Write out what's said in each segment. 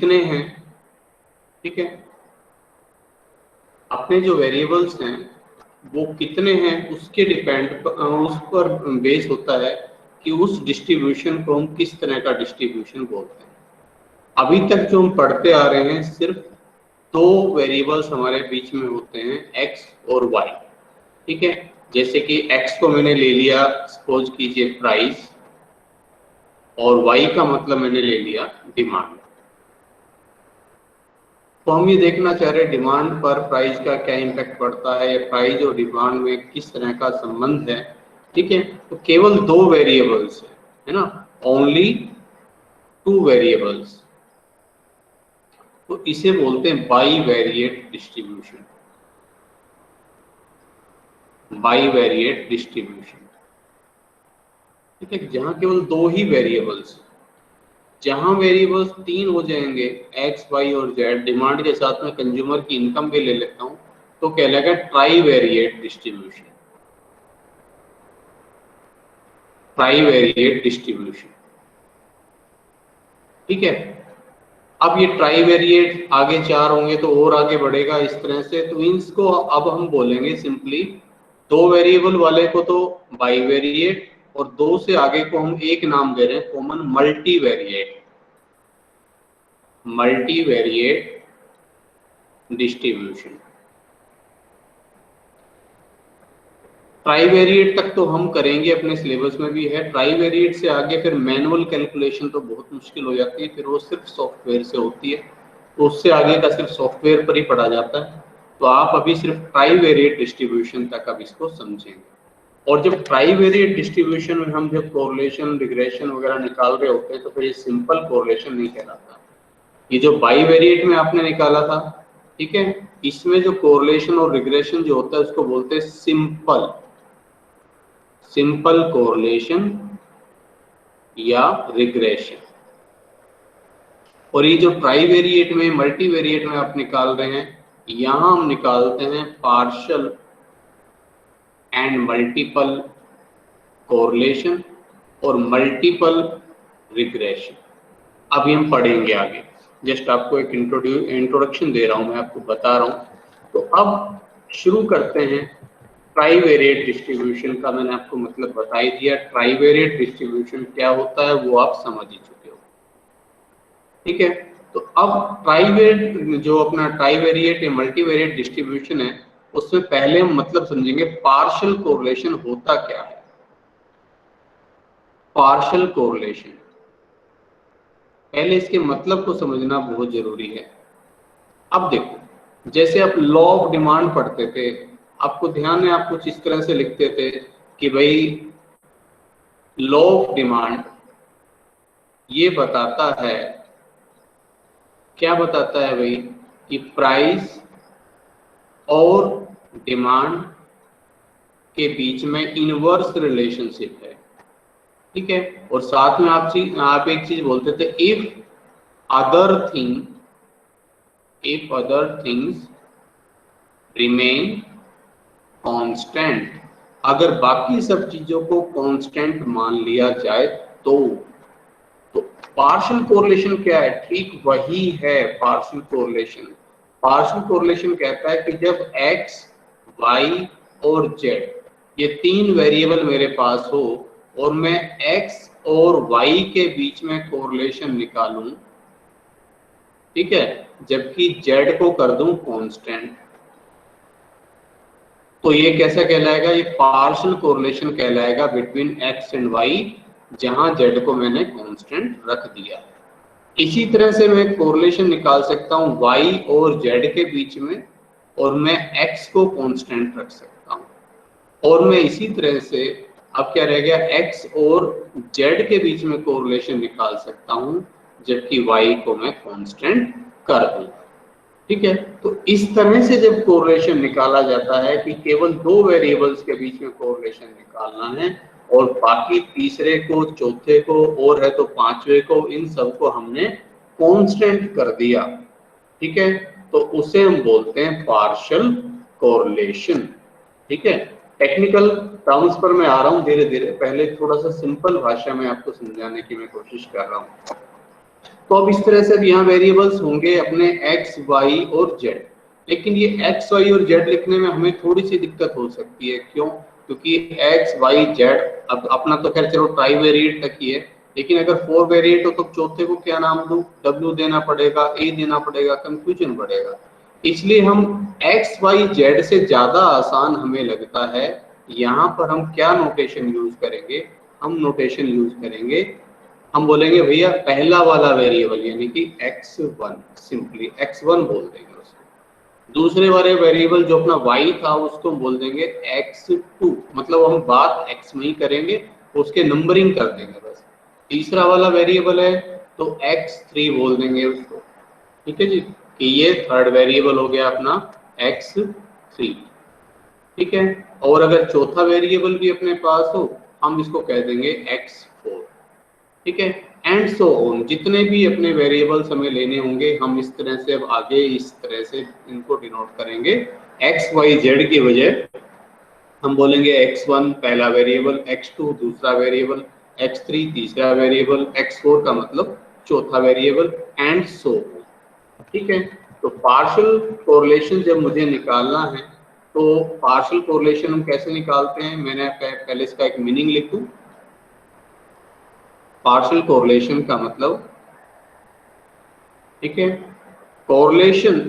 कितने हैं, ठीक है, अपने जो वेरिएबल्स हैं वो कितने हैं उसके उस पर बेस होता है कि उस डिस्ट्रीब्यूशन को हम किस तरह का डिस्ट्रीब्यूशन बोलते हैं। अभी तक जो हम पढ़ते आ रहे हैं सिर्फ दो वेरिएबल्स हमारे बीच में होते हैं, x और y, ठीक है। जैसे कि x को मैंने ले लिया सपोज कीजिए प्राइस, और y का मतलब मैंने ले लिया डिमांड। तो हम ये देखना चाह रहे हैं डिमांड पर प्राइस का क्या इम्पैक्ट पड़ता है, या प्राइस और डिमांड में किस तरह का संबंध है, ठीक है। तो केवल दो वेरिएबल्स है ना, ओनली टू वेरिएबल्स, तो इसे बोलते हैं बाईवेरिएट डिस्ट्रीब्यूशन, बाईवेरिएट डिस्ट्रीब्यूशन, ठीक है। जहां केवल दो ही वेरिएबल्स, जहां वेरिएबल्स तीन हो जाएंगे एक्स वाई और जेड, डिमांड के साथ में कंज्यूमर की इनकम भी ले लेता हूं, तो कहलाएगा ट्राईवेरिएट डिस्ट्रीब्यूशन, ट्राईवेरिएट डिस्ट्रीब्यूशन, ठीक है। अब ये ट्राईवेरिएट आगे चार होंगे तो और आगे बढ़ेगा इस तरह से, तो इनको अब हम बोलेंगे सिंपली, दो वेरिएबल वाले को तो बाईवेरिएट, और दो से आगे को हम एक नाम दे रहे हैं कॉमन, मल्टीवेरिएट, मल्टीवेरिएट डिस्ट्रीब्यूशन। ट्राईवेरिएट तक तो हम करेंगे, अपने सिलेबस में भी है। ट्राईवेरिएट से आगे फिर मैनुअल कैलकुलेशन तो बहुत मुश्किल हो जाती है, फिर वो सिर्फ सॉफ्टवेयर से होती है, तो उससे आगे का सिर्फ सॉफ्टवेयर पर ही पढ़ा जाता है। तो आप अभी सिर्फ ट्राईवेरिएट डिस्ट्रीब्यूशन तक अब इसको समझेंगे। और जब ट्राईवेरिएट डिस्ट्रीब्यूशन में हम जब कोरिलेशन रिग्रेशन वगैरह निकाल रहे होते हैं तो फिर ये सिंपल कोरिलेशन नहीं कहलाता। ये जो बाईवेरिएट में आपने निकाला था, ठीक है, इसमें जो कोरिलेशन और रिग्रेशन जो होता है उसको बोलते हैं सिंपल, सिंपल कोरिलेशन या रिग्रेशन। और ये जो ट्राईवेरिएट में मल्टीवेरिएट में आप निकाल रहे हैं, यहां हम निकालते हैं पार्शियल एंड मल्टीपल कोरिलेशन और मल्टीपल रिग्रेशन। अभी हम पढ़ेंगे आगे, जस्ट आपको एक इंट्रोडक्शन दे रहा हूं, मैं आपको बता रहा हूं। तो अब शुरू करते हैं ट्राईवेरिएट डिस्ट्रीब्यूशन का। मैंने आपको मतलब बता ही दिया, ट्राईवेरिएट डिस्ट्रीब्यूशन क्या होता है वो आप समझ ही चुके हो, ठीक है। तो अब ट्राईवेरिएट जो अपना ट्राईवेरिएट या मल्टीवेरिएट डिस्ट्रीब्यूशन है, उसमें पहले हम मतलब समझेंगे पार्शियल कोरिलेशन होता क्या है। पार्शियल कोरिलेशन, पहले इसके मतलब को समझना बहुत जरूरी है। अब देखो, जैसे आप लॉ ऑफ डिमांड पढ़ते थे, आपको ध्यान है, आप कुछ इस तरह से लिखते थे कि भाई लॉ ऑफ डिमांड ये बताता है, क्या बताता है भाई, कि प्राइस और डिमांड के बीच में इनवर्स रिलेशनशिप है, ठीक है। और साथ में आप एक चीज बोलते थे, if other things remain constant, अगर बाकी सब चीजों को कांस्टेंट मान लिया जाए तो पार्शियल कोरिलेशन क्या है, ठीक वही है पार्शियल कोरिलेशन। पार्शियल कोरिलेशन कहता है कि जब x, y और z ये तीन वेरिएबल मेरे पास हो और मैं x और y के बीच में कोरिलेशन निकालूं, ठीक है, जबकि z को कर दूं कांस्टेंट, तो ये कैसा कहलाएगा, ये पार्शियल कोरिलेशन कहलाएगा बिटवीन x एंड y, जहां z को मैंने कांस्टेंट रख दिया। इसी तरह से मैं कोरिलेशन निकाल सकता हूं y और z के बीच में, और मैं x को कांस्टेंट रख सकता हूं। और मैं इसी तरह से, अब क्या रह गया, x और z के बीच में कोरिलेशन निकाल सकता हूं, जबकि y को मैं कांस्टेंट कर दूं, ठीक है। तो इस तरह से जब कोरिलेशन निकाला जाता है कि केवल दो वेरिएबल्स के बीच में कोरिलेशन निकालना है, और बाकी तीसरे को, चौथे को, और है तो पांचवे को, इन सबको हमने कांस्टेंट कर दिया, ठीक है, तो उसे हम बोलते हैं पार्शियल कोरिलेशन, ठीक है। टेक्निकल टर्म्स पर मैं आ रहा हूं धीरे धीरे, पहले थोड़ा सा सिंपल भाषा में आपको समझाने की मैं कोशिश कर रहा हूं। तो अब इस तरह से यहाँ वेरिएबल्स होंगे अपने x, y और z। लेकिन ये x, y और z लिखने में हमें थोड़ी सी दिक्कत हो सकती है। क्यों? क्योंकि x, y, z अब अपना तो खैर चलो ट्राई वेरिएट तक ही है, लेकिन अगर 4 वेरिएट हो तो चौथे को क्या नाम दूं? w देना पड़ेगा, a देना पड़ेगा, कंफ्यूजन बढ़ेगा। इसलिए हम x, y, z से ज्यादा आसान हमें लगता है यहाँ पर हम क्या नोटेशन यूज करेंगे? हम नोटेशन यूज करेंगे, हम बोलेंगे भैया पहला वाला वेरिएबल यानी कि x1, सिंपली x1 बोल देंगे उसको। दूसरे वाले वेरिएबल जो अपना y था उसको बोल देंगे x2, मतलब हम बात x में ही करेंगे, उसके नंबरिंग कर देंगे बस। तीसरा वाला वेरिएबल है तो x3 बोल देंगे उसको। ठीक है जी, कि ये थर्ड वेरिएबल हो गया अपना x3। ठीक है, और अगर चौथा वेरिएबल भी अपने पास हो हम इसको कह देंगे x4। ठीक है, एंड सो ऑन, जितने भी अपने वेरिएबल्स हमें लेने होंगे हम इस तरह से अब आगे इस तरह से इनको डिनोट करेंगे। x, y, z की वजह हम बोलेंगे x1 पहला वेरिएबल, x2 दूसरा वेरिएबल, x3 तीसरा वेरिएबल, x4 का मतलब चौथा वेरिएबल, एंड सो ऑन। ठीक है, तो पार्शियल कोरिलेशन जब मुझे निकालना है तो पार्शियल कोरिलेशन हम कैसे निकालते हैं? मैंने पहले इसका एक मीनिंग लिख दूं। पार्शियल कोरिलेशन का मतलब, ठीक है, कोरिलेशन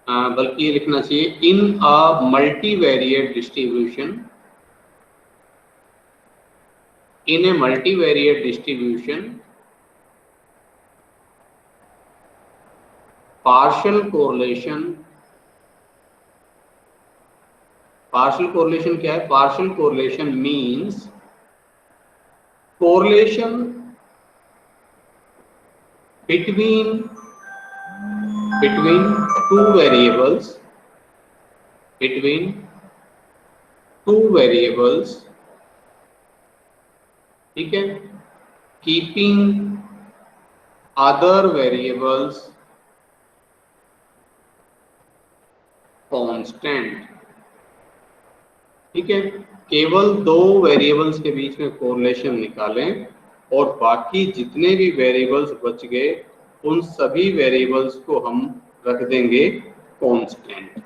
बल्कि ये लिखना चाहिए in a multivariate distribution, in a multivariate distribution partial correlation. Partial correlation क्या है? Partial correlation means correlation between two variables, between two variables, ठीक है, keeping other variables constant। ठीक है, केवल दो वेरिएबल्स के बीच में कोरिलेशन निकालें और बाकी जितने भी वेरिएबल्स बच गए उन सभी वेरिएबल्स को हम रख देंगे कांस्टेंट।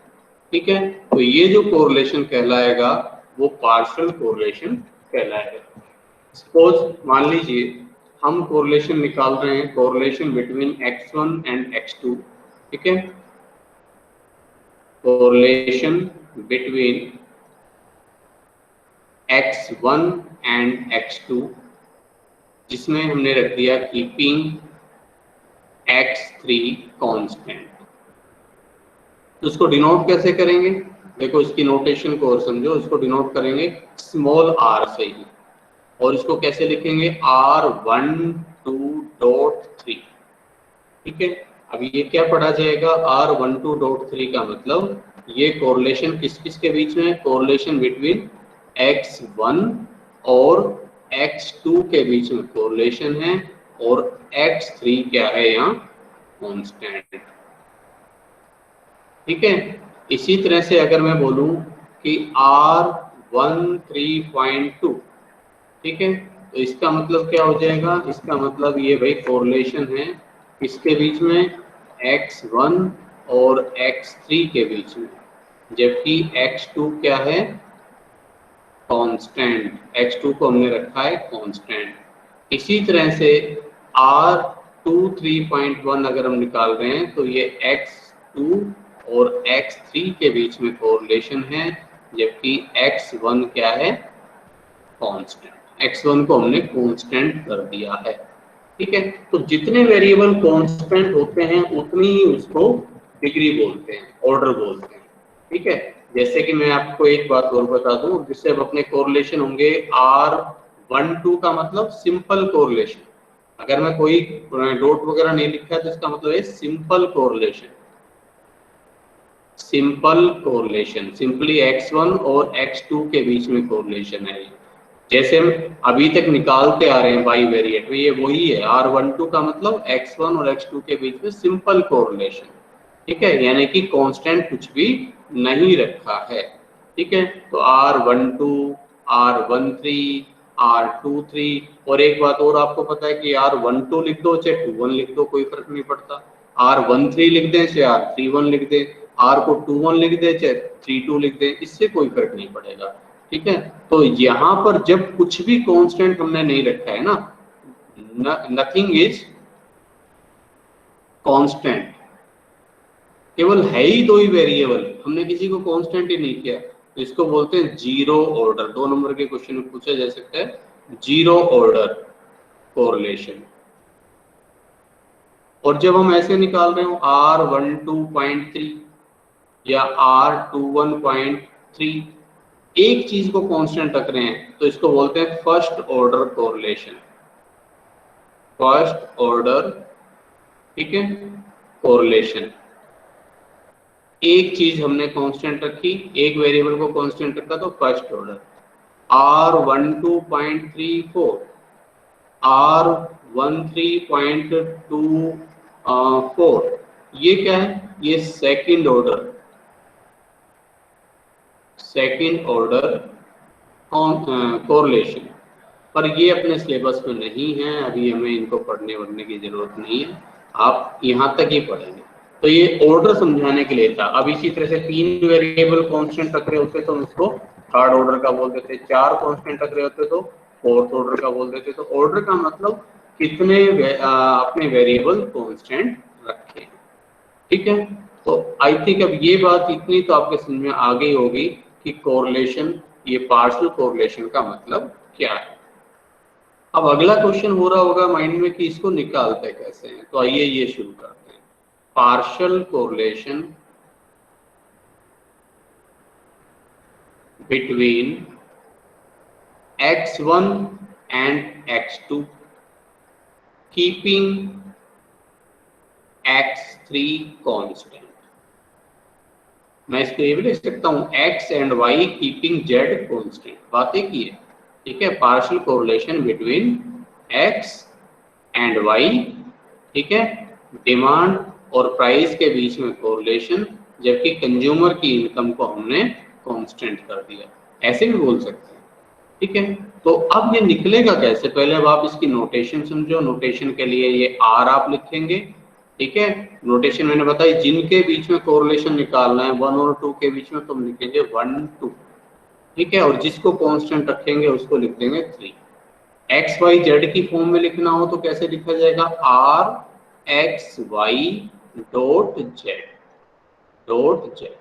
ठीक है, तो ये जो कोरिलेशन कहलाएगा वो पार्शियल कोरिलेशन कहलाएगा। सपोज मान लीजिए हम कोरिलेशन निकाल रहे हैं, correlation between x1 and x2। ठीक है, correlation between x1 and x2, जिसमें हमने रख दिया कीपिंग x3 कांस्टेंट। तो उसको डिनोट कैसे करेंगे? देखो इसकी नोटेशन को और समझो, इसको डिनोट करेंगे स्मॉल r से ही, और इसको कैसे लिखेंगे? r12.3। ठीक है, अब ये क्या पढ़ा जाएगा? r12.3 का मतलब ये कोरिलेशन किस किस के बीच में है? कोरिलेशन बिटवीन x1 और x2 के बीच में कोरिलेशन है, और x3 क्या है यहाँ? कांस्टेंट। ठीक है, इसी तरह से अगर मैं बोलूं कि r13.2, ठीक है, तो इसका मतलब क्या हो जाएगा? इसका मतलब ये भाई कोरिलेशन है इसके बीच में x1 और x3 के बीच में, जबकि x2 क्या है? कांस्टेंट। x2 को हमने रखा है कांस्टेंट। इसी तरह से r23.1 अगर हम निकाल रहे हैं तो ये x2 और x3 के बीच में कोरिलेशन है, जबकि x1 क्या है? कांस्टेंट। x1 को हमने कांस्टेंट कर दिया है। ठीक है, तो जितने वेरिएबल कांस्टेंट होते हैं उतनी ही उसको डिग्री बोलते हैं, ऑर्डर बोलते हैं। ठीक है, जैसे कि मैं आपको एक बात और बता दूं, जिससे अब अपने कोरिलेशन होंगे r12 का मतलब सिंपल कोरिलेशन। अगर मैं कोई डॉट वगैरह नहीं लिखा है तो इसका मतलब है simple correlation. Simple correlation simply x1 और x2 के बीच में कोरिलेशन है। जैसे हम अभी तक निकालते आ रहे हैं बाई वेरिएट में, ये वही है। r12 का मतलब x1 और x2 के बीच में सिंपल कोरिलेशन। ठीक है, यानी कि कांस्टेंट कुछ भी नहीं रखा है। ठीक है, तो r12, r13, R23। और एक बात और आपको पता है कि R12 लिख दो चाहे 21 लिख दो, कोई फर्क नहीं पड़ता। R13 लिख दें चाहे R31 लिख दें, R को 21 लिख दें चाहे 32 लिख दें, इससे कोई फर्क नहीं पड़ेगा। ठीक है, तो यहाँ पर जब कुछ भी कांस्टेंट हमने नहीं रखा है ना, नथिंग इज कांस्टेंट, केवल है ही दो ही वेरिएबल, हमने किसी को कांस्टेंट ही नहीं किया, तो इसको बोलते हैं जीरो ऑर्डर। 2 नंबर के क्वेश्चन में पूछा जा सकता है जीरो ऑर्डर कोरिलेशन। और जब हम ऐसे निकाल रहे हो R12.3 या R21.3, एक चीज को कांस्टेंट रख रहे हैं, तो इसको बोलते हैं first order correlation. First order, ठीक है, कोरिलेशन। एक चीज हमने कांस्टेंट रखी, एक वेरिएबल को कांस्टेंट रखा, तो फर्स्ट ऑर्डर। R12.34, R13.24, ये क्या है, ये second order, second order correlation. पर ये अपने सिलेबस में नहीं है, अभी हमें इनको पढ़ने वढ़ने की जरूरत नहीं है, आप यहाँ तक ही पढ़ेंगे। तो ये ऑर्डर समझाने के लिए था। अब इसी तरह से 3 वेरिएबल कांस्टेंट रख रहे होते तो हम इसको थर्ड ऑर्डर का बोल देते, 4 कांस्टेंट रख रहे होते तो फोर्थ ऑर्डर का बोल देते। तो ऑर्डर का मतलब कितने अपने वेरिएबल कांस्टेंट रखे, ठीक है। तो आई थिंक अब ये बात इतनी तो आपके समझ में आ गई होगी कि कोरिलेशन, ये पार्शियल कोरिलेशन का मतलब क्या है। अब अगला क्वेश्चन हो रहा होगा माइंड में कि इसको निकालते कैसे हैं, तो आइए ये शुरू करते हैं। Partial correlation between x1 and x2 keeping x3 constant. मैं इसको ये भी लिख सकता हूं x and y keeping z constant, बातें की है, ठीक है। Partial correlation between x and y, ठीक है, डिमांड और प्राइस के बीच में कोरिलेशन, जबकि कंज्यूमर की इनकम को हमने कांस्टेंट कर दिया, ऐसे भी बोल सकते हैं, ठीक है। तो अब ये निकलेगा कैसे, पहले अब आप इसकी नोटेशन समझो। नोटेशन के लिए ये R आप लिखेंगे, ठीक है। नोटेशन मैंने बताई, जिनके बीच में कोरिलेशन निकालना है 1 और 2 के बीच में, तो हम लिखेंगे 1 2, ठीक है। और जिसको कांस्टेंट रखेंगे उसको लिख देंगे 3। एक्स वाई जेड की फॉर्म में लिखना हो तो कैसे लिखा जाएगा, R X Y dot Z, dot Z.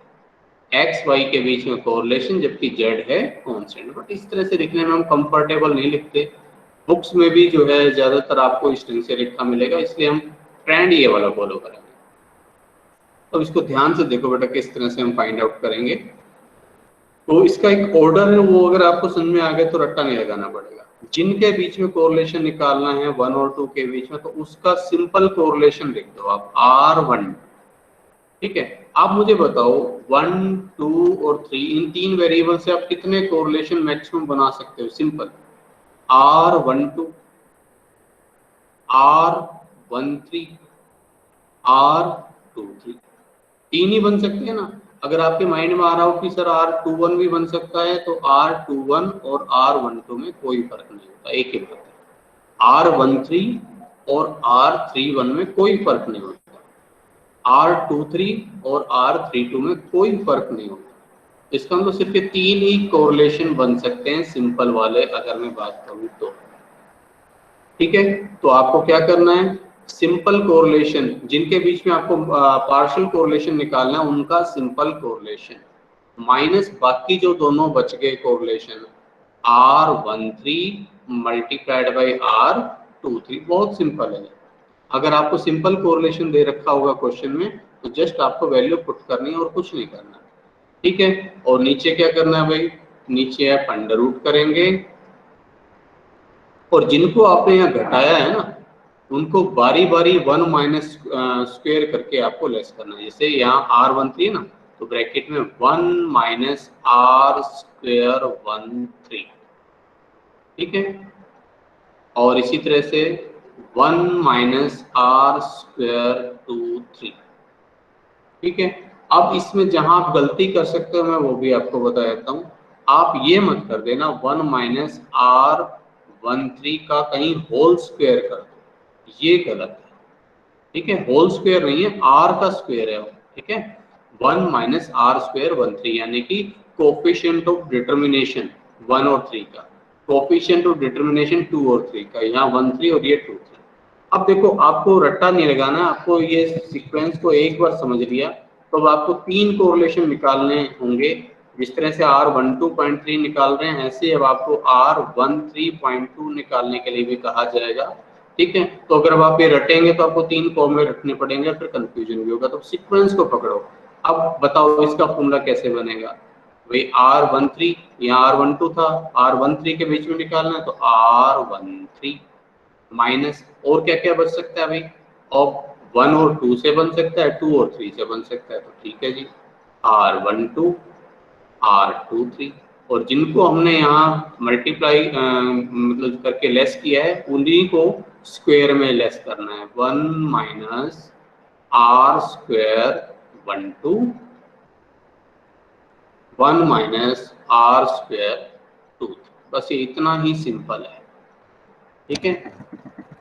X Y के बीच में कोरिलेशन, जबकि जेड है कांस्टेंट। बट इस तरह से लिखने में हम कंफर्टेबल नहीं लिखते, बुक्स में भी जो है ज्यादातर आपको इस ढंग से लिखा मिलेगा, इसलिए हम ट्रेंड ये वाला फॉलो करेंगे। तो इसको ध्यान से देखो बेटा, किस तरह से हम फाइंड आउट करेंगे। तो इसका एक ऑर्डर है, वो अगर आपको समझ में आ गया तो रट्टा नहीं लगाना पड़ेगा। जिनके बीच में कोरिलेशन निकालना है 1 और 2 के बीच में, तो उसका सिंपल कोरिलेशन लिख दो आप R1, ठीक है। आप मुझे बताओ 1 2 और 3, इन 3 वेरिएबल से आप कितने कोरिलेशन मैक्सिमम बना सकते हो, सिंपल। R12, R13, R23, 3 ही बन सकते हैं ना। अगर आपके माइंड में आ रहा हो कि सर R21 भी बन सकता है, तो R21 और R12 में कोई फर्क नहीं होता, एक ही बात है। R13 और R31 में कोई फर्क नहीं होता, R23 और R32 में कोई फर्क नहीं होता। इसका मतलब सिर्फ ये 3 ही कोरिलेशन बन सकते हैं सिंपल वाले, अगर मैं बात करूं तो, ठीक है। तो आपको क्या करना है, सिंपल कोरिलेशन, जिनके बीच में आपको पार्शियल कोरिलेशन निकालना है, उनका सिंपल कोरिलेशन माइनस बाकी जो दोनों बच गए correlation, R13 multiplied by R23। बहुत सिंपल है। अगर आपको सिंपल कोरिलेशन दे रखा होगा क्वेश्चन में, तो जस्ट आपको वैल्यू पुट करनी है और कुछ नहीं करना, ठीक है। और नीचे क्या करना है भाई, नीचे आप अंडर रूट करेंगे, और जिनको आपने यहाँ घटाया है ना, उनको बारी बारी 1 माइनस स्क्वायर करके आपको लेस करना है। जैसे यहाँ R13 है ना, तो ब्रैकेट में 1 माइनस R स्क्वायर 13, ठीक है। और इसी तरह से 1 माइनस R स्क्वायर 23, ठीक है। अब इसमें जहां आप गलती कर सकते हो, मैं वो भी आपको बता देता हूँ। आप ये मत कर देना 1 माइनस R 13 का कहीं होल स्क्वायर कर दो, ये गलत है, ठीक है। होल स्क्वायर नहीं है, आर का स्क्वायर है, ठीक है। 1 माइनस आर स्क्वायर 13 यानी कि कोफिशिएंट ऑफ डिटर्मिनेशन 1 और 3 का, कोफिशिएंट ऑफ डिटर्मिनेशन 2 और 3 का, यहाँ 13 और ये 23। अब देखो आपको रट्टा नहीं लगाना, आपको ये सीक्वेंस को एक बार समझ लिया तो अब आपको 3 कोरिलेशन निकालने होंगे। जिस तरह से R12.3 निकाल रहे हैं, ऐसे अब आपको R13.2 निकालने के लिए भी कहा जाएगा, ठीक है। तो अगर अब आप ये रटेंगे तो आपको 3 फॉर्मूले रखने पड़ेंगे, फिर कंफ्यूजन भी होगा। तो सीक्वेंस को पकड़ो। अब बताओ इसका फॉर्मूला कैसे बनेगा। भाई R13 यहाँ R12 था, R13 के बीच में निकालना है तो R13 माइनस, और क्या क्या बच सकता है भाई, अब 1 और 2 से बन सकता है, 2 और 3 से बन सकता है, तो ठीक है जी, R12 R23, और जिनको हमने यहाँ मल्टीप्लाई मतलब करके लेस किया है उन्हीं को स्क्वायर में लेस करना है। 1 minus R square 12, 1 minus R square 2, बस ये इतना ही सिंपल है, ठीक है।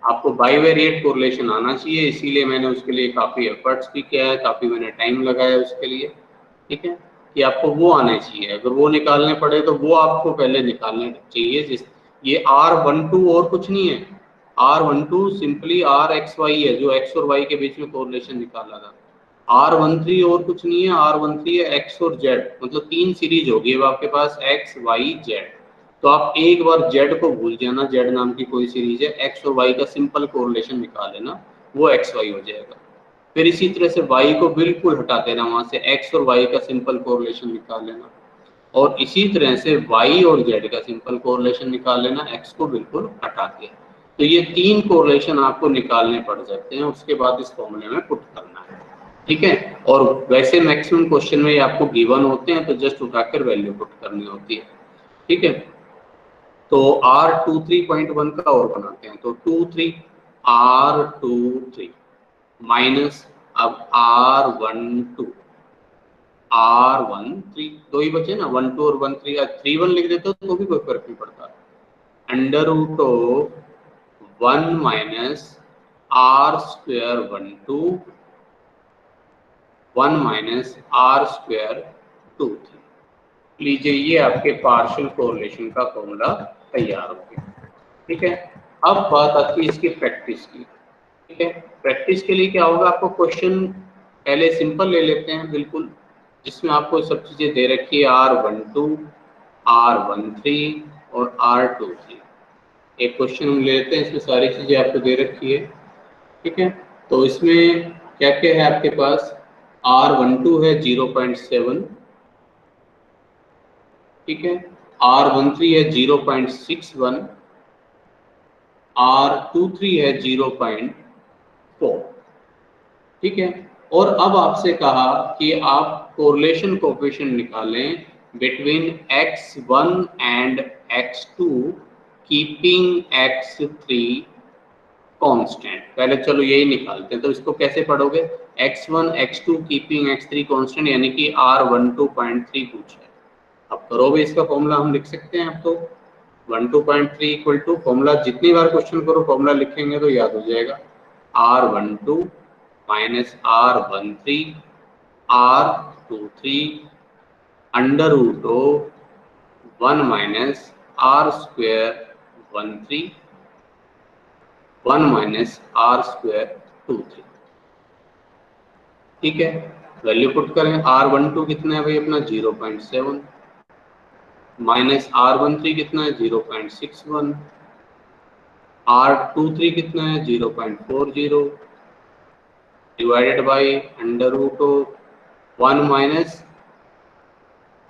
आपको बाईवेरिएट कोरिलेशन आना चाहिए, इसीलिए मैंने उसके लिए काफ़ी एफर्ट्स भी किया है, काफ़ी मैंने टाइम लगाया उसके लिए, ठीक है, कि आपको वो आने चाहिए। अगर वो निकालने पड़े तो वो आपको पहले निकालने चाहिए। जिस ये R12 और कुछ नहीं है, R12 सिंपली RXY है, जो X और Y के बीच में कोरिलेशन निकाला था। R13 और कुछ नहीं है, R13 है X और Z, मतलब 3 सीरीज होगी अब आपके पास X Y Z। तो आप एक बार Z को भूल जाना, Z नाम की कोई सीरीज है, X और Y का सिंपल कोरिलेशन निकाल लेना, वो XY हो जाएगा। फिर इसी तरह से Y को बिल्कुल हटा देना, वहां से X और Y का सिंपल कोरिलेशन निकाल लेना, और इसी तरह से Y और Z का सिंपल कोरिलेशन निकाल लेना, X को बिल्कुल हटा के। तो ये 3 कोरिलेशन आपको निकालने पड़ सकते हैं, उसके बाद इस फॉर्मूले में पुट करना है, ठीक है। और वैसे मैक्सिमम क्वेश्चन में आपको गिवन होते हैं, तो जस्ट उठाकर वैल्यू पुट करनी होती है, ठीक है। तो R23.1 का और बनाते हैं, तो 23 R23 माइनस अब R12 R13, दो ही बचे ना, 12 और 13, 31 लिख देते हो तो भी कोई फर्क नहीं पड़ता। Under root of 1 minus R square 12, 1 minus R square 2। लीजिए ये आपके पार्शियल कोरिलेशन का फॉर्मूला तैयार हो गया, ठीक है। अब बात आती है इसकी प्रैक्टिस की, ठीक है। प्रैक्टिस के लिए क्या होगा, आपको क्वेश्चन पहले सिंपल ले लेते हैं बिल्कुल, जिसमें आपको सब चीज़ें दे रखी है, R12 R13 और R23। एक क्वेश्चन हम लेते हैं, इसमें सारी चीज़ें आपको दे रखी है, ठीक है। तो इसमें क्या क्या है आपके पास, R12 है 0.7, ठीक है, R13 है 0.61, R23 है 0.4, ठीक है। और अब आपसे कहा कि आप कोरिलेशन कोएफिशिएंट निकालें between x1 and x2 keeping x3 constant. पहले चलो यही निकालते हैं, तो इसको कैसे पढ़ोगे, x1 x2 keeping x3 constant, यानी कि R12.3 पूछा है। अब करोगे इसका फॉर्मूला हम लिख सकते हैं, अब तो 12.3 इक्वल टू, फॉर्मूला जितनी बार क्वेश्चन करो फॉर्मूला लिखेंगे तो याद हो जाएगा, R12 minus R13 R23 under root of 1 minus R square 13, 1 minus R square 23, ठीक है। वैल्यू पुट करें, R12 कितना है भाई अपना 0.7, माइनस R13 कितना है 0.61, R23 कितना है 0.40, divided by under root of 1 minus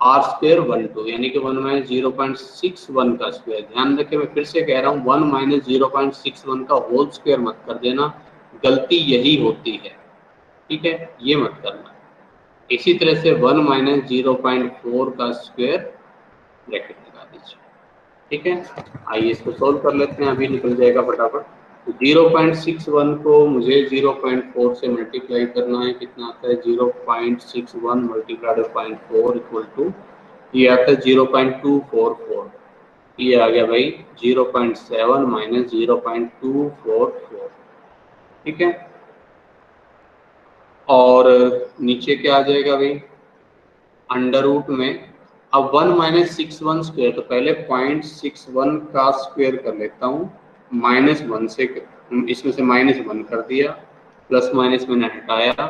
R square 12, यानी कि 1 माइनस 0.61 का स्क्वायर। ध्यान रखें, मैं फिर से कह रहा हूँ 1 माइनस 0.61 का होल स्क्वायर मत कर देना, गलती यही होती है, ठीक है, ये मत करना। इसी तरह से 1 माइनस 0.4 का स्क्वायर ब्रैकेट लगा दीजिए, ठीक है। आइए इसको सोल्व कर लेते हैं, अभी निकल जाएगा फटाफट। तो 0.61 को मुझे 0.4 से मल्टीप्लाई करना है, कितना आता है 0.61 मल्टीप्लाइड बाई 0.4 इक्वल टू, ये आता है 0.244, ये आ गया भाई 0.7 माइनस 0.244, ठीक है। और नीचे क्या आ जाएगा भाई, अंडर रूट में अब 1 माइनस 6 1 स्क्वेयर, तो पहले 0.61 का स्क्वेयर कर लेता हूँ, -1 से इसमें से -1 कर दिया, प्लस माइनस मैंने हटाया,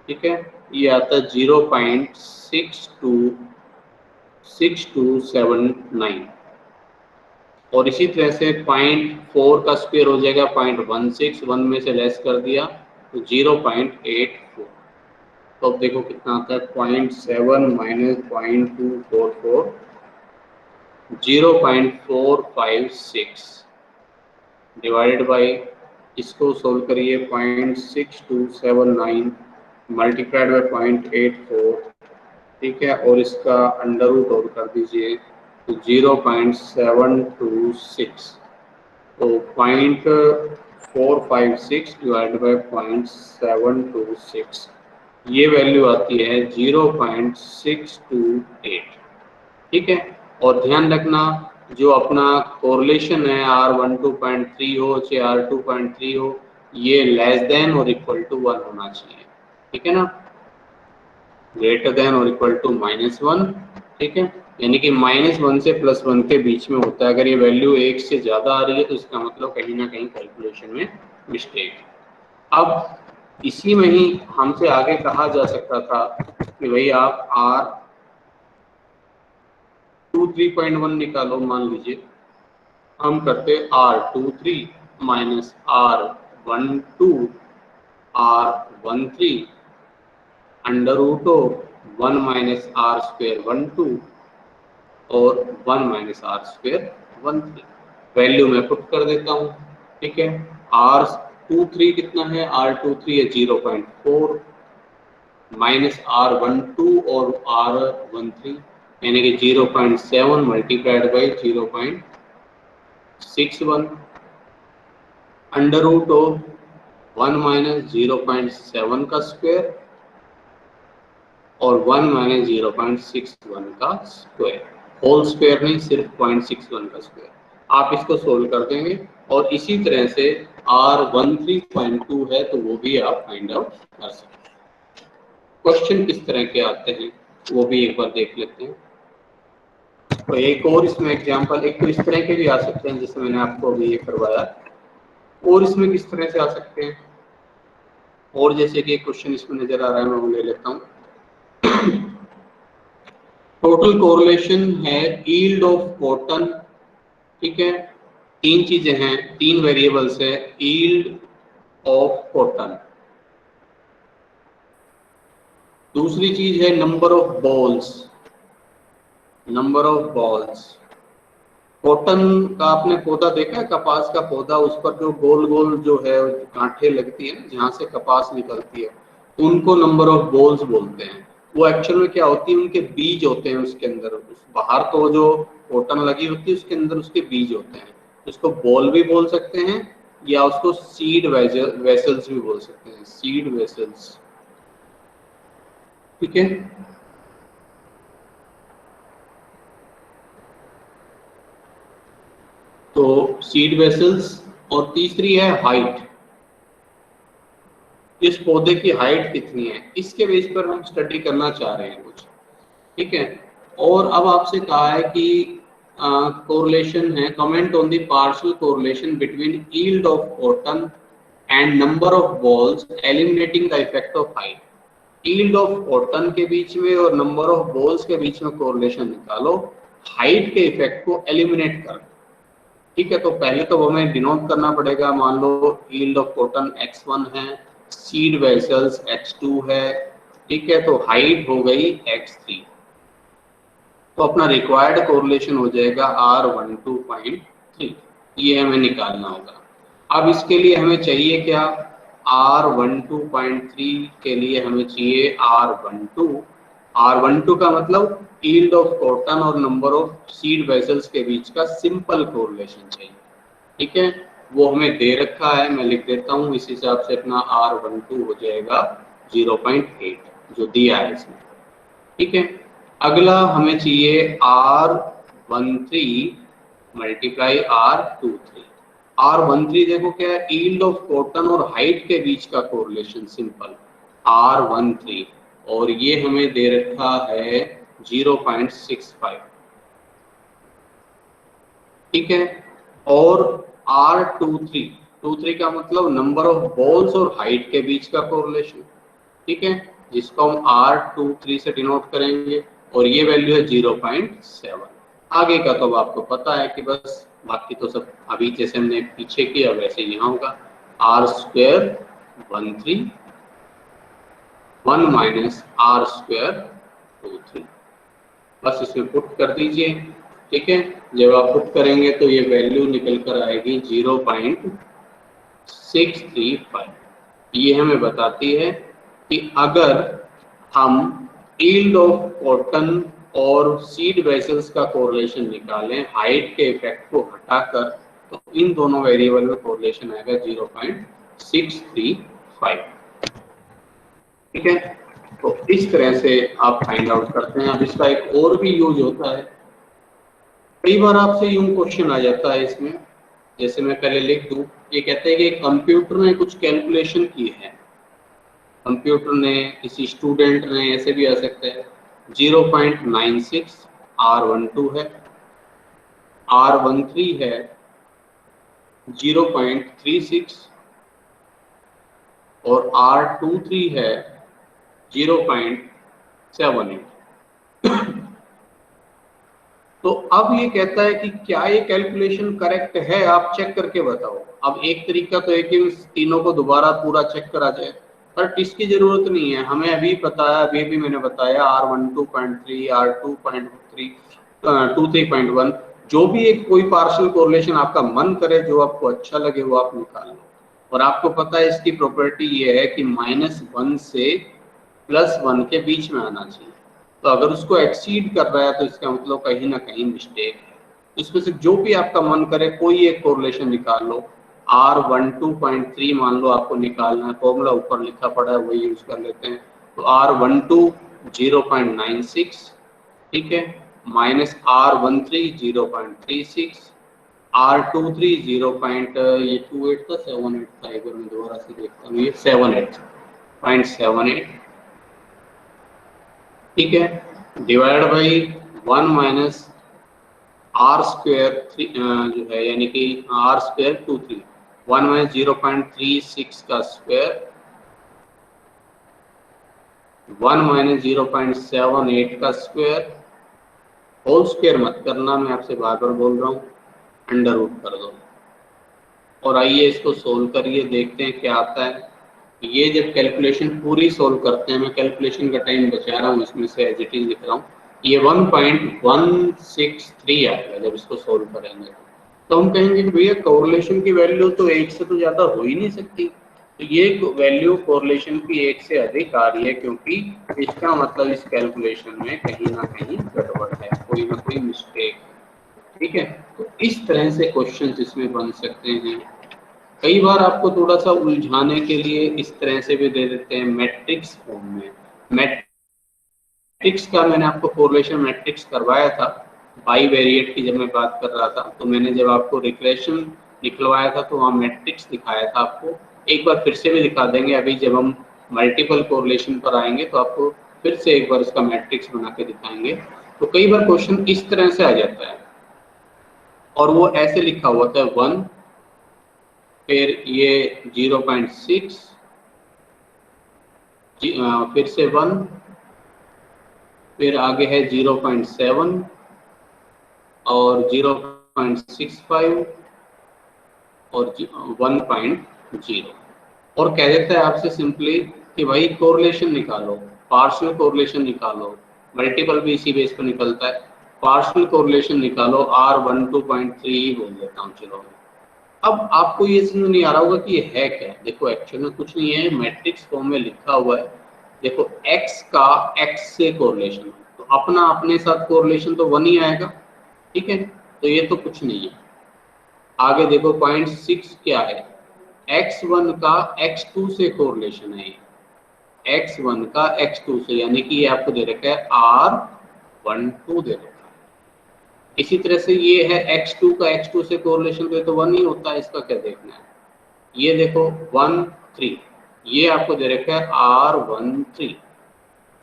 ठीक है। ये आता है 0.6279, और इसी तरह से 0.4 का स्क्वेयर हो जाएगा 0.16, 1 में से लेस कर दिया तो 0.84। तो अब देखो कितना आता है, 0.7 माइनस 0.244, 0.456 डिवाइडेड बाई, इसको सोल्व करिए, 0.6279 मल्टीप्लाइड बाई 0.84, ठीक है, और इसका अंडर रूट और कर दीजिए तो 0.726, तो 0.456 डिवाइड बाई 0.726, ये वैल्यू आती है 0.628, ठीक है। और ध्यान रखना जो अपना कोरिलेशन है R12.3 हो चाहे R2.3 हो, ये लेस देन और इक्वल टू 1 होना चाहिए, ठीक है ना, ग्रेटर देन और इक्वल टू -1, ठीक है, यानी कि -1 से +1 के बीच में होता है। अगर ये वैल्यू 1 से ज़्यादा आ रही है तो इसका मतलब कहीं ना कहीं कैलकुलेशन में मिस्टेक है। अब इसी में ही हमसे आगे कहा जा सकता था कि भाई आप R23.1 निकालो, मान लीजिए हम करते R23 minus R12 R13 under root of 1 minus R square 12 और 1 माइनस R स्क्वेयर 13, वैल्यू मैं पुट कर देता हूँ, ठीक है। R23 कितना है, R23 है 0.4 माइनस R12 और R13 यानी कि 0.7 multiplied by 0.61 under root of 1 minus 0.7 का स्क्वायर और 1 माइनस 0.61 का स्क्वायर, होल स्क्वायर नहीं, सिर्फ 0.61 का स्क्वायर। आप इसको सोल्व कर देंगे और इसी तरह से R13.2 है तो वो भी आप फाइंड आउट कर सकते हैं। क्वेश्चन किस तरह के आते हैं वो भी एक बार देख लेते हैं। तो एक और इसमें एग्जांपल, एक तो इस तरह के भी आ सकते हैं जैसे मैंने आपको अभी ये करवाया, और इसमें किस तरह से आ सकते हैं, और जैसे कि क्वेश्चन इसमें नजर आ रहा है मैं वो ले लेता हूँ। टोटल कोरिलेशन है यील्ड ऑफ कॉटन, ठीक है, तीन चीजें हैं, तीन वेरिएबल्स है, यील्ड ऑफ कॉटन, दूसरी चीज है number of balls, number of balls. Cotton का आपने पौधा देखा है, कपास का पौधा, उस पर जो गोल गोल जो है गांठें लगती है जहाँ से कपास निकलती है, उनको नंबर ऑफ बॉल्स बोलते हैं। वो एक्चुअल में क्या होती है, उनके बीज होते हैं उसके अंदर, उस बाहर तो जो कॉटन लगी होती है उसके अंदर उसके बीज होते हैं, उसको बॉल भी बोल सकते हैं या उसको सीड वेसल्स भी बोल सकते हैं, सीड वेसल्स, ठीक है। तो सीड वेसल्स, और तीसरी है हाइट, इस पौधे की हाइट कितनी है, इसके बेस पर हम स्टडी करना चाह रहे हैं कुछ, ठीक है। और अब आपसे कहा है कि कोरिलेशन है, comment on the partial correlation between yield of cotton and number of balls eliminating the effect of height. Yield of cotton के बीच में और नंबर ऑफ बॉल्स के बीच में कोरिलेशन निकालो, हाइट के इफेक्ट को एलिमिनेट कर, ठीक है। तो पहले तो हमें डिनोट करना पड़ेगा, मान लो यील्ड ऑफ कॉटन x1 है, सीड वेसल्स x2 है, ठीक है, तो हाइट हो गई x3, तो अपना रिक्वायर्ड कोरिलेशन हो जाएगा R12.3, ये हमें निकालना होगा। अब इसके लिए हमें चाहिए क्या, R12.3 के लिए हमें चाहिए R12 का मतलब यील्ड ऑफ कॉटन और नंबर ऑफ सीड वेसल्स के बीच का सिंपल कोरिलेशन चाहिए, ठीक है। वो हमें दे रखा है, मैं लिख देता हूँ, इस हिसाब से अपना R12 हो जाएगा 0.8 जो दिया है इसमें, ठीक है। अगला हमें चाहिए R13 मल्टीप्लाई R23। R13 देखो क्या है, यील्ड ऑफ कॉटन और हाइट के बीच का कोरिलेशन, सिंपल R13, और ये हमें दे रखा है 0.65, ठीक है। और R23 का मतलब नंबर ऑफ बॉल्स और हाइट के बीच का कोरिलेशन, ठीक है, जिसको हम R23 से डिनोट करेंगे, और ये वैल्यू है 0.7। आगे का तो आपको पता है कि बस, बाकी तो सब अभी जैसे हमने पीछे किया वैसे यहाँ होगा, R² 13 1 माइनस R² 23, बस इसमें पुट कर दीजिए, ठीक है। जब आप पुट करेंगे तो ये वैल्यू निकल कर आएगी 0.635। ये हमें बताती है कि अगर हम यील्ड ऑफ कॉटन और सीड वेसल्स का कोरिलेशन निकालें हाइट के इफेक्ट को हटाकर, तो इन दोनों वेरिएबल में कोरिलेशन आएगा 0.635, ठीक है। तो इस तरह से आप फाइंड आउट करते हैं। अब इसका एक और भी यूज होता है, कई बार आपसे यूं क्वेश्चन आ जाता है इसमें, जैसे मैं पहले लिख दूं, ये कहते हैं कि कंप्यूटर ने कुछ कैलकुलेशन की है, कंप्यूटर ने, किसी स्टूडेंट ने, ऐसे भी आ सकता है, 0.96 R12 है, R13 है 0.36 और R23 है 0.78। तो अब ये कहता है कि क्या ये कैलकुलेशन करेक्ट है, आप चेक करके बताओ। अब एक तरीका तो है कि तीनों को दोबारा पूरा चेक करा जाए, बट इसकी जरूरत नहीं है, हमें अभी पता है, अभी भी मैंने बताया R12.3 R23.1, जो भी एक कोई पार्शियल कोरिलेशन आपका मन करे, जो आपको अच्छा लगे वो आप निकाल लो। और आपको पता है इसकी प्रॉपर्टी ये है कि -1 से +1 के बीच में आना चाहिए, तो अगर उसको एक्सीड कर रहा है तो इसका मतलब कहीं ना कहीं मिस्टेक है। इसमें से जो भी आपका मन करे कोई एक कोरिलेशन निकाल लो। R12.3 मान लो आपको निकालना है, फॉर्मूला ऊपर लिखा पड़ा है वही यूज कर लेते हैं। तो R12 0.96, ठीक है, माइनस R13 0.36, R23 0.28 था, 78 था, एक बार मैं दोबारा से देखता हूँ, ये 78.78, ठीक है, डिवाइड बाई 1 माइनस R² जो है, यानी कि R² 23, 1 माइनस 0.36 का स्क्वायर, 1 माइनस 0.78 का स्क्वायर, होल स्क्वायर मत करना, मैं आपसे बार बार बोल रहा हूँ, अंडर रूट कर दो। और आइए इसको सोल्व करिए, देखते हैं क्या आता है। ये जब कैलकुलेशन पूरी सोल्व करते हैं, मैं कैलकुलेशन का टाइम बचा रहा हूँ, इसमें से एज इट इज लिख रहा हूँ, ये 1.163 आएगा जब इसको सोल्व करेंगे। तो हम कहेंगे कि भैया कोरिलेशन की वैल्यू तो 1 से तो ज़्यादा हो ही नहीं सकती, तो ये वैल्यू कोरिलेशन की 1 से अधिक आ रही है, क्योंकि इसका मतलब इस कैलकुलेशन में कहीं ना कहीं गड़बड़ है, कोई ना कोई मिस्टेक है, ठीक है। तो इस तरह से क्वेश्चन इसमें बन सकते हैं। कई बार आपको थोड़ा सा उलझाने के लिए इस तरह से भी दे देते हैं मैट्रिक्स फॉर्म में। मैट्रिक्स का मैंने आपको कोरिलेशन मैट्रिक्स करवाया था बाईवेरिएट की, जब मैं बात कर रहा था, तो मैंने जब आपको रिग्रेशन निकलवाया था तो वहाँ मैट्रिक्स दिखाया था आपको, एक बार फिर से भी दिखा देंगे। अभी जब हम मल्टीपल कोरिलेशन पर आएंगे तो आपको फिर से एक बार इसका मैट्रिक्स बना के दिखाएंगे। तो कई बार क्वेश्चन इस तरह से आ जाता है, और वो ऐसे लिखा हुआ था 1, फिर ये 0.6, फिर से 1, फिर आगे है 0.7 और 0.65 और 1.0, और कह देता है आपसे सिंपली कि भाई कोरिलेशन निकालो, पार्शियल कोरिलेशन निकालो, मल्टीपल भी इसी बेस पर निकलता है, पार्शियल कोरिलेशन निकालो, R12.3 ही बोल देता हूँ, चलो। अब आपको ये समझ नहीं आ रहा होगा कि ये है क्या। देखो एक्चुअल में कुछ नहीं है, मैट्रिक्स फॉर्म में लिखा हुआ है। देखो x का x से कोरिलेशन, तो अपना अपने साथ कोरिलेशन तो 1 ही आएगा, ठीक है, तो ये तो कुछ नहीं है। आगे देखो 0.6 क्या है, x1 का x2 से कोरिलेशन है, x1 का x2 से, यानी कि ये आपको दे रखा है R12 दे रखा है, इसी तरह से ये है x2 का x2 से कोरिलेशन, तो ये तो 1 ही होता है, इसका क्या देखना है। ये देखो 1 3, ये आपको दे रखा है R13,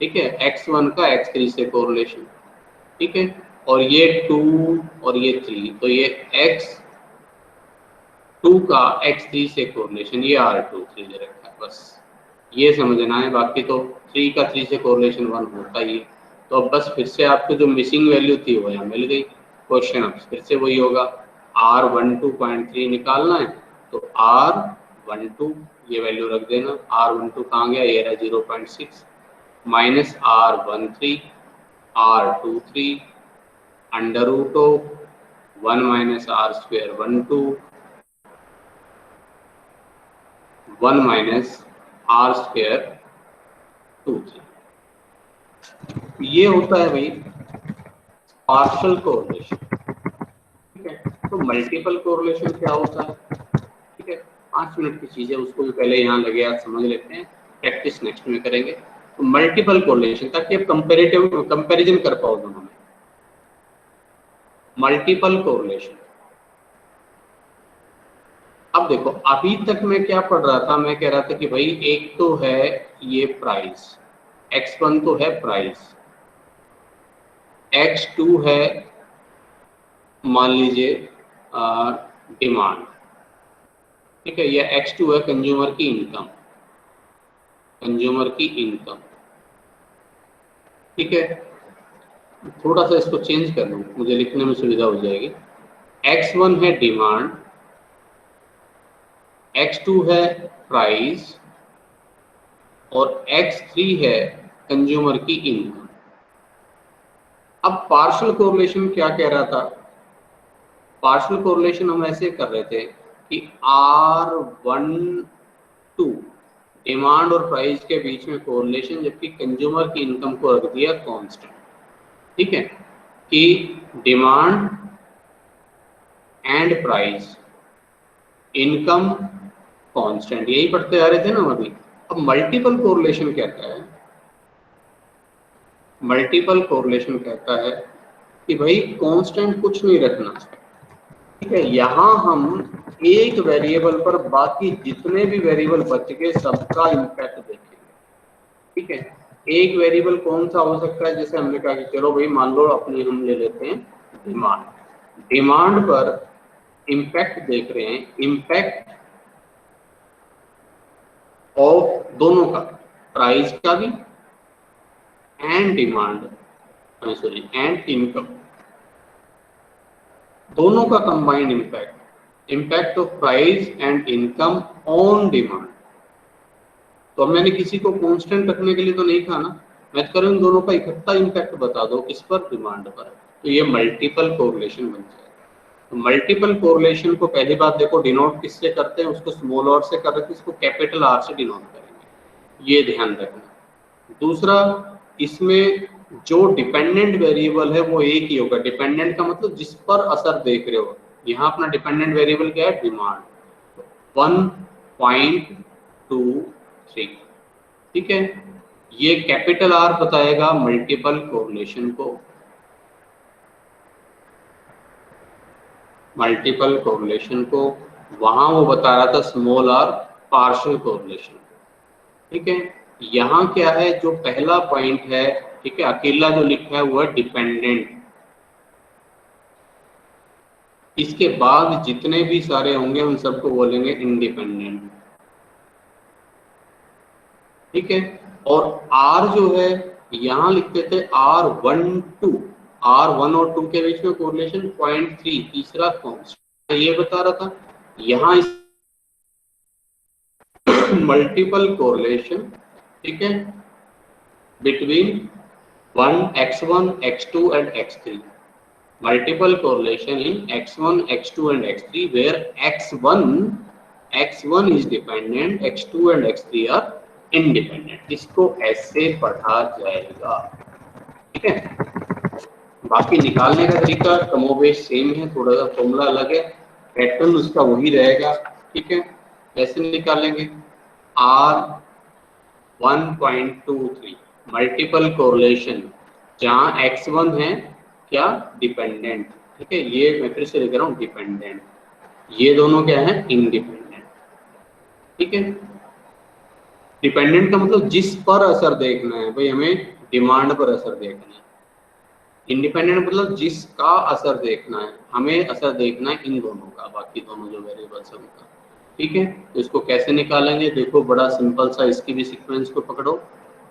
ठीक है, x1 का x3 से कोरिलेशन, ठीक है, और ये 2 और ये 3, तो ये x2 का x3 से कोरिलेशन, ये R23 दे रखा है। बस ये समझना है, बाकी तो 3 का 3 से कोरिलेशन 1 होता ही है। तो अब बस फिर से आपको जो मिसिंग वैल्यू थी वो यहाँ मिल गई। क्वेश्चन अब फिर से वही होगा, R12.3 निकालना है, तो R12 ये वैल्यू रख देना, R12 कहाँ गया, ये रहा 0.6 minus R13 R23 under root of 1 minus R square 12 1 minus R square 23। ये होता है भाई पार्शियल कोरिलेशन, ठीक है। तो मल्टीपल कोरिलेशन क्या होता है, ठीक है, 5 मिनट की चीज है, उसको भी पहले यहाँ लगे आप समझ लेते हैं, प्रैक्टिस नेक्स्ट में करेंगे। तो मल्टीपल कोरिलेशन, ताकि आप कंपैरिजन कर पाओ दोनों में। मल्टीपल कोरिलेशन, अब देखो अभी तक मैं क्या पढ़ रहा था, मैं कह रहा था कि भाई एक तो है ये प्राइस, x1 तो है प्राइस, x2 है मान लीजिए डिमांड, ठीक है, या x2 है कंज्यूमर की इनकम, कंज्यूमर की इनकम, ठीक है। थोड़ा सा इसको चेंज कर लूं, मुझे लिखने में सुविधा हो जाएगी। x1 है डिमांड, x2 है प्राइस और x3 है कंज्यूमर की इनकम। अब पार्शियल कोरिलेशन क्या कह रहा था, पार्शियल कोरिलेशन हम ऐसे कर रहे थे कि R12 डिमांड और प्राइस के बीच में कोरिलेशन, जबकि कंज्यूमर की इनकम को रख दिया कांस्टेंट, ठीक है, कि demand and price income constant, यही पढ़ते आ रहे थे ना अभी। अब मल्टीपल कोरिलेशन कहता है, मल्टीपल कोरिलेशन कहता है कि भाई कांस्टेंट कुछ नहीं रखना, ठीक है, यहाँ हम एक वेरिएबल पर बाकी जितने भी वेरिएबल बच गए सबका इम्पैक्ट देखेंगे, ठीक है। एक वेरिएबल कौन सा हो सकता है, जैसे हमने कहा कि चलो भाई मान लो अपनी हम ले लेते हैं डिमांड, डिमांड पर इम्पैक्ट देख रहे हैं, इम्पैक्ट ऑफ दोनों का, प्राइस का भी and demand, sorry and income, दोनों का combined impact, impact of price and income on demand. तो अब मैंने किसी को कांस्टेंट रखने के लिए तो नहीं कहा ना, मैं कह रहा हूं दोनों का इकट्ठा इम्पैक्ट बता दो, किस पर, डिमांड पर, तो ये मल्टीपल कोरिलेशन बन जाएगा। तो मल्टीपल कोरिलेशन को पहली बात देखो डिनोट किससे करते हैं, उसको स्मॉल आर से कर रहे थे, इसको कैपिटल आर से डिनोट करेंगे, ये ध्यान रखना। दूसरा, इसमें जो डिपेंडेंट वेरिएबल है वो एक ही होगा, डिपेंडेंट का मतलब जिस पर असर देख रहे हो, यहाँ अपना डिपेंडेंट वेरिएबल क्या है, डिमांड 1.23, ठीक है। ये कैपिटल आर बताएगा मल्टीपल कोरिलेशन को, मल्टीपल कोरिलेशन को, वहां वो बता रहा था स्मॉल आर पार्शियल कोरिलेशन, ठीक है। यहाँ क्या है, जो पहला पॉइंट है, ठीक है, अकेला जो लिखा है वो है डिपेंडेंट, इसके बाद जितने भी सारे होंगे उन सबको बोलेंगे इंडिपेंडेंट, ठीक है। और R जो है यहाँ लिखते थे R12, R1 और 2 के बीच में कोरिलेशन 0.3, तीसरा कांस्टेंट, ये बता रहा था। यहाँ मल्टीपल कोरिलेशन, ठीक है, between x1, x2 and x3, multiple correlation in x1, x2 and x3 where x1 is dependent, x2 and x3 are independent। इसको ऐसे पढ़ा जाएगा, ठीक है। बाकी निकालने का तरीका कमोबेश सेम है, थोड़ा सा फॉर्मूला अलग है, पैटर्न उसका वही रहेगा, ठीक है। कैसे निकालेंगे, R1.23 मल्टीपल कोरिलेशन, जहां x1 है क्या, डिपेंडेंट, ठीक है, ये मैं फिर से लिख रहा हूँ डिपेंडेंट, ये दोनों क्या है इंडिपेंडेंट। ठीक है, डिपेंडेंट का मतलब जिस पर असर देखना है, भाई हमें डिमांड पर असर देखना है। इंडिपेंडेंट मतलब जिसका असर देखना है, हमें असर देखना है इन दोनों का, बाकी दोनों जो वेरिएबल्स है उनका। ठीक है, तो इसको कैसे निकालेंगे, देखो बड़ा सिंपल सा, इसकी भी सीक्वेंस को पकड़ो।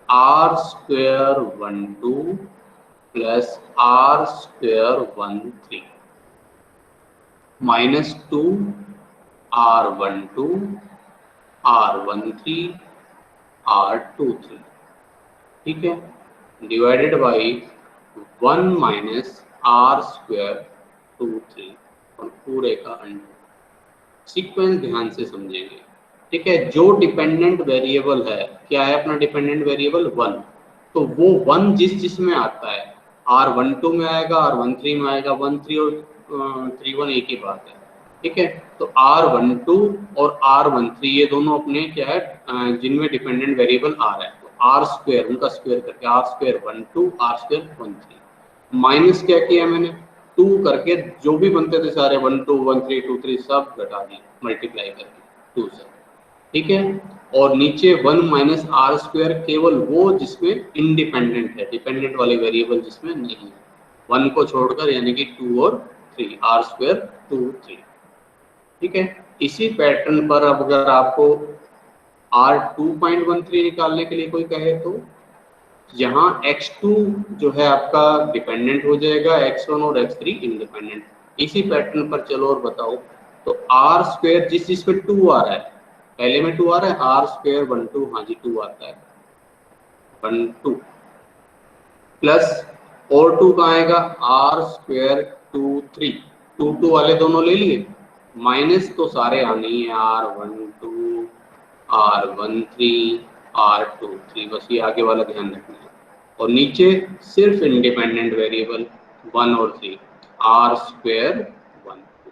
R square 1 2 plus R square 1 3 minus 2 R 1 2 R 1 3 R 2 3। ठीक है, divided by 1 minus R square 2 3 और पूरे का अंडर। सीक्वेंस ध्यान से समझेंगे। ठीक है, जो डिपेंडेंट वेरिएबल है, क्या है अपना डिपेंडेंट वेरिएबल 1, तो वो 1 जिस में आता है, R12 में आएगा, R13 में आएगा, 13 और 31 एक ही बात है। ठीक है, तो R12 और R13 ये दोनों अपने क्या है जिनमें डिपेंडेंट वेरिएबल आ रहा है, तो आर स्क्वायर उनका स्क्वायर करके R square 1 2 R square 1 3 minus क्या किया मैंने 2 करके, जो भी बनते थे सारे 1 2 1 3 2 3 सब घटा दिए मल्टीप्लाई करके 2 से। ठीक है, और नीचे 1 माइनस आर स्क्वायर केवल वो जिसमें इंडिपेंडेंट है, डिपेंडेंट वाले वेरिएबल जिसमें नहीं है, 1 को छोड़कर, यानी कि 2 और 3 आर स्क्वायर 2 3। ठीक है, इसी पैटर्न पर अब अगर आपको R2.13 निकालने के लिए कोई कहे तो यहाँ x2 जो है आपका डिपेंडेंट हो जाएगा, x1 और x3 इंडिपेंडेंट। इसी पैटर्न पर चलो और बताओ, तो आर स्क्वायर जिसमें 2 आ रहा है, पहले में 2 आ रहा है, आर स्क्वायर 1 2, हाँ जी 2 आता है 1 2 प्लस और 2 कहाँ आएगा, आर स्क्वायर 2 3, 2 2 वाले दोनों ले लिए, माइनस तो सारे आने ही है, R12 R13 R23, बस ये आगे वाला ध्यान रखना है। और नीचे सिर्फ इंडिपेंडेंट वेरिएबल 1 और 3 आर स्क्वायर 1 2,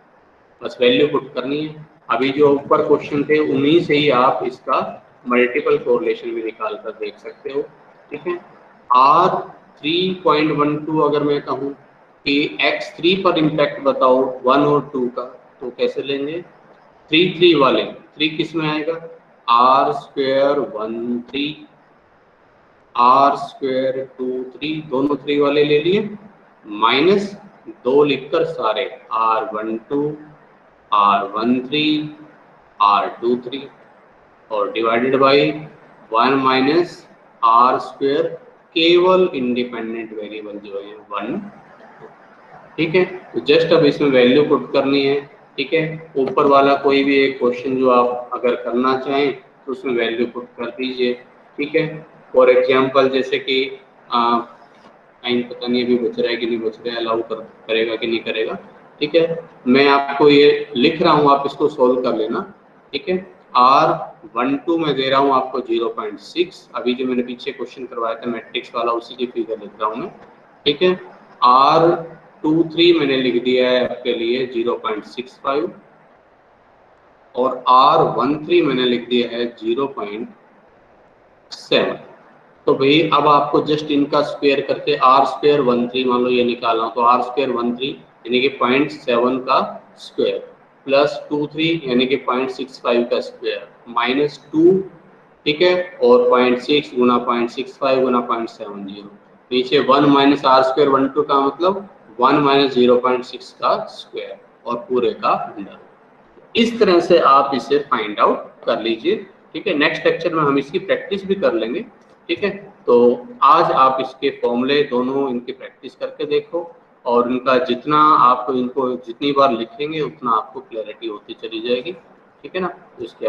बस वैल्यू पुट करनी है। अभी जो ऊपर क्वेश्चन थे उन्हीं से ही आप इसका मल्टीपल कोरिलेशन भी निकाल कर देख सकते हो। ठीक है, R3.12 अगर मैं कहूँ कि x3 पर इम्पैक्ट बताओ 1 और 2 का, तो कैसे लेंगे, 3 3 वाले, 3 किस में आएगा, आर स्क्वायर 1 3 आर स्क्वायर 2 3, दोनों 3 वाले ले लिए, माइनस 2 लिखकर सारे R12 R13 R23 और divided by 1 minus R square केवल इंडिपेंडेंट वेरिएबल जो है 1। ठीक है, तो जस्ट अब इसमें वैल्यू पुट करनी है। ठीक है, ऊपर वाला कोई भी एक क्वेश्चन जो आप अगर करना चाहें तो उसमें वैल्यू पुट कर दीजिए। ठीक है, फॉर एग्जांपल जैसे कि टाइम पता नहीं अभी बच रहा है कि नहीं बच रहा है, अलाउ करेगा कि नहीं करेगा। ठीक है, मैं आपको ये लिख रहा हूँ, आप इसको सोल्व कर लेना। ठीक है, R12 में दे रहा हूँ आपको 0.6, अभी जो मैंने पीछे क्वेश्चन करवाया था मैट्रिक्स वाला उसी की फिगर लिख रहा हूँ मैं। ठीक है, R23 मैंने लिख दिया है आपके लिए 0.65 और R13 मैंने लिख दिया है 0.7। तो भाई अब आपको जस्ट इनका स्क्वायर करके आर स्क्वायर 13 मान लो ये निकालना, तो आर स्क्वायर 13 यानी कि 0.7 का स्क्वायर प्लस 23 यानी कि 0.65 का स्क्वायर माइनस 2। ठीक है, और 0.6 गुना 0.65 गुना 0.70, नीचे 1 माइनस आर स्क्वायर 12 का मतलब 1 माइनस 0.6 का स्क्वायर और पूरे का अंडर। इस तरह से आप इसे फाइंड आउट कर लीजिए। ठीक है, नेक्स्ट लेक्चर में हम इसकी प्रैक्टिस भी कर लेंगे। ठीक है, तो आज आप इसके फॉर्मूले दोनों इनकी प्रैक्टिस करके देखो, और इनका जितना आप इनको जितनी बार लिखेंगे उतना आपको क्लैरिटी होती चली जाएगी। ठीक है ना, इसके